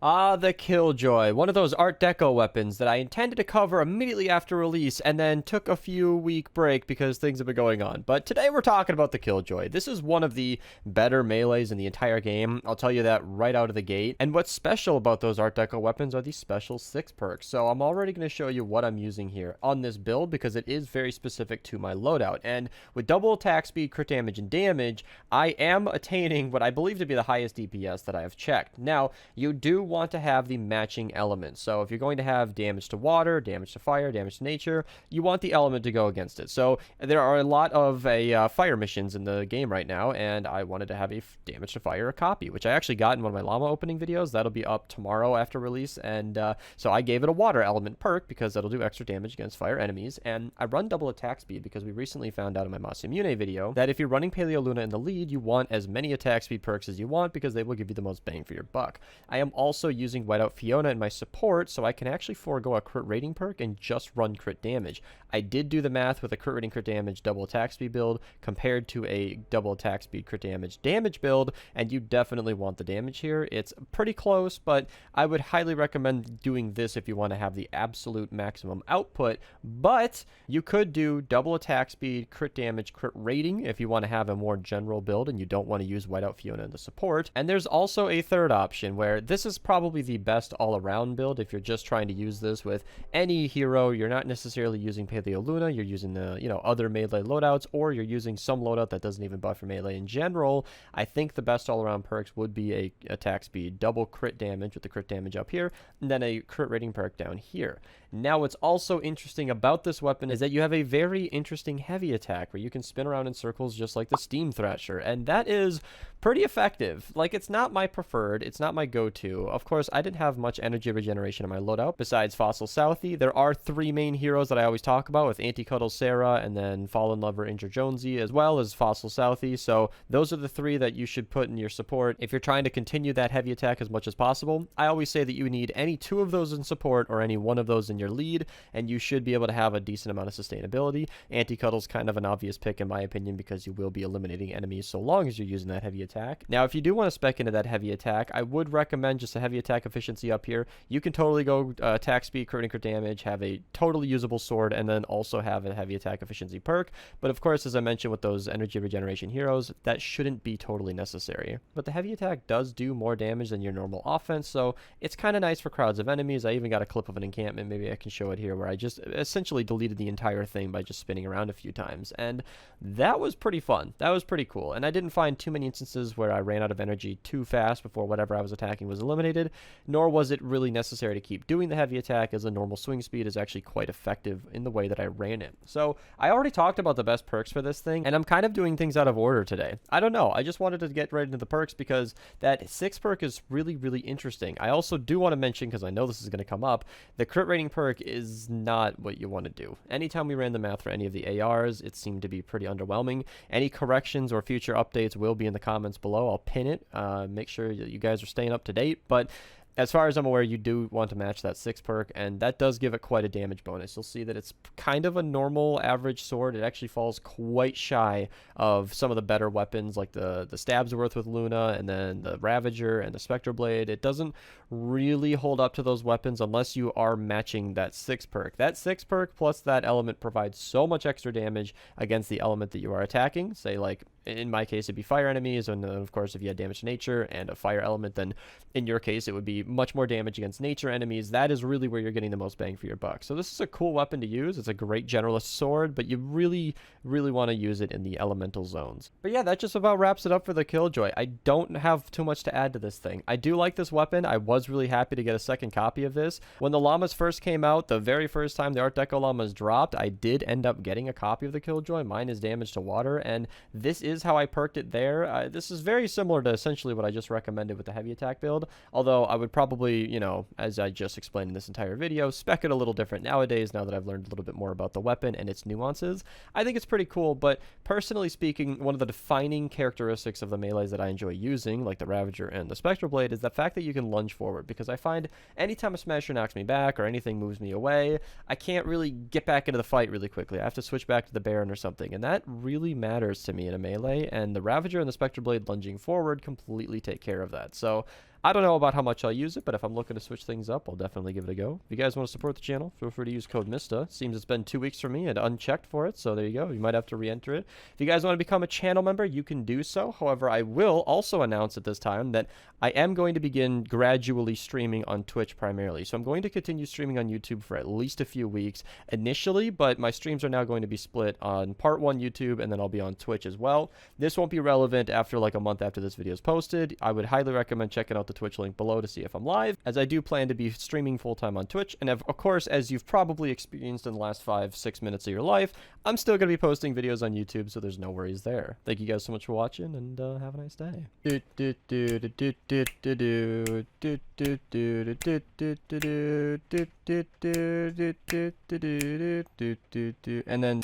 Ah, the Killjoy, one of those Art Deco weapons that I intended to cover immediately after release and then took a few week break because things have been going on. But today we're talking about the Killjoy. This is one of the better melees in the entire game. I'll tell you that right out of the gate. And what's special about those Art Deco weapons are these special 6 perks. So I'm already going to show you what I'm using here on this build because it is very specific to my loadout. And with double attack speed, crit damage, and damage, I am attaining what I believe to be the highest DPS that I have checked. Now, you do want to have the matching elements. So if you're going to have damage to water, damage to fire, damage to nature, you want the element to go against it. So there are a lot of fire missions in the game right now, and I wanted to have a damage to fire copy, which I actually got in one of my llama opening videos. That'll be up tomorrow after release, and so I gave it a water element perk because that'll do extra damage against fire enemies, and I run double attack speed because we recently found out in my Masamune video that if you're running Paleo Luna in the lead, you want as many attack speed perks as you want because they will give you the most bang for your buck. I am also using Whiteout Fiona in my support, so I can actually forego a crit rating perk and just run crit damage. I did do the math with a crit rating crit damage double attack speed build compared to a double attack speed crit damage build, and you definitely want the damage here. It's pretty close, but I would highly recommend doing this if you want to have the absolute maximum output, but you could do double attack speed, crit damage, crit rating if you want to have a more general build and you don't want to use Whiteout Fiona in the support. And there's also a third option where this is probably the best all-around build if you're just trying to use this with any hero. You're not necessarily using Paleo Luna, you're using the other melee loadouts, or you're using some loadout that doesn't even buff your melee in general. I think the best all-around perks would be a attack speed, double crit damage with the crit damage up here, and then a crit rating perk down here. Now, what's also interesting about this weapon is that you have a very interesting heavy attack where you can spin around in circles just like the Steam Thrasher, and that is pretty effective. Like, it's not my preferred, it's not my go-to. Of course, I didn't have much energy regeneration in my loadout besides Fossil Southie. There are 3 main heroes that I always talk about with Anti-Cuddle Sarah and then Fallen Lover Injure Jonesy as well as Fossil Southie, so those are the 3 that you should put in your support if you're trying to continue that heavy attack as much as possible. I always say that you need any 2 of those in support or any 1 of those in your lead, and you should be able to have a decent amount of sustainability. Anti-Cuddle's kind of an obvious pick in my opinion because you will be eliminating enemies so long as you're using that heavy attack. Now, if you do want to spec into that heavy attack, I would recommend just a heavy attack efficiency up here. You can totally go attack speed, crit and crit damage, have a totally usable sword, and then also have a heavy attack efficiency perk. But of course, as I mentioned with those energy regeneration heroes, that shouldn't be totally necessary. But the heavy attack does do more damage than your normal offense, so it's kind of nice for crowds of enemies. I even got a clip of an encampment, maybe I can show it here, where I just essentially deleted the entire thing by just spinning around a few times, and that was pretty fun. That was pretty cool, and I didn't find too many instances where I ran out of energy too fast before whatever I was attacking was eliminated, nor was it really necessary to keep doing the heavy attack, as the normal swing speed is actually quite effective in the way that I ran it. So I already talked about the best perks for this thing, and I'm kind of doing things out of order today. I don't know, I just wanted to get right into the perks because that 6 perk is really, really interesting. I also do want to mention, because I know this is going to come up, the crit rating perk is not what you want to do. Anytime we ran the math for any of the ARs, it seemed to be pretty underwhelming. Any corrections or future updates will be in the comments below. I'll pin it. Make sure that you guys are staying up to date, but as far as I'm aware, you do want to match that 6 perk, and that does give it quite a damage bonus. You'll see that it's kind of a normal average sword. It actually falls quite shy of some of the better weapons, like the Stabsworth with Luna, and then the Ravager and the Spectre Blade. It doesn't really hold up to those weapons unless you are matching that 6 perk. That 6 perk plus that element provides so much extra damage against the element that you are attacking. Say, like, in my case, it'd be fire enemies, and then, of course, if you had damage to nature and a fire element, then in your case, it would be much more damage against nature enemies. That is really where you're getting the most bang for your buck. So this is a cool weapon to use. It's a great generalist sword, but you really, really want to use it in the elemental zones. But yeah, that just about wraps it up for the Killjoy. I don't have too much to add to this thing. I do like this weapon. I was really happy to get a second copy of this. When the llamas first came out, the very first time the Art Deco llamas dropped, I did end up getting a copy of the Killjoy. Mine is damage to water, and this is how I perked it there. This is very similar to essentially what I just recommended with the heavy attack build, although I would probably, as I just explained in this entire video, spec it a little different nowadays now that I've learned a little bit more about the weapon and its nuances. I think it's pretty cool, but personally speaking, one of the defining characteristics of the melees that I enjoy using, like the Ravager and the Spectral Blade, is the fact that you can lunge forward, because I find anytime a Smasher knocks me back or anything moves me away, I can't really get back into the fight really quickly. I have to switch back to the Baron or something, and that really matters to me in a melee, and the Ravager and the Spectral Blade lunging forward completely take care of that. So I don't know about how much I'll use it, but if I'm looking to switch things up, I'll definitely give it a go. If you guys want to support the channel, feel free to use code Mista. Seems it's been 2 weeks for me and unchecked for it, so there you go. You might have to re-enter it. If you guys want to become a channel member, you can do so. However, I will also announce at this time that I am going to begin gradually streaming on Twitch primarily. So I'm going to continue streaming on YouTube for at least a few weeks initially, but my streams are now going to be split on part 1 YouTube, and then I'll be on Twitch as well. This won't be relevant after like a month after this video is posted. I would highly recommend checking out the Twitch link below to see if I'm live, as I do plan to be streaming full-time on Twitch. And of course, as you've probably experienced in the last 5-6 minutes of your life, I'm still going to be posting videos on YouTube, so there's no worries there. Thank you guys so much for watching, and have a nice day. And then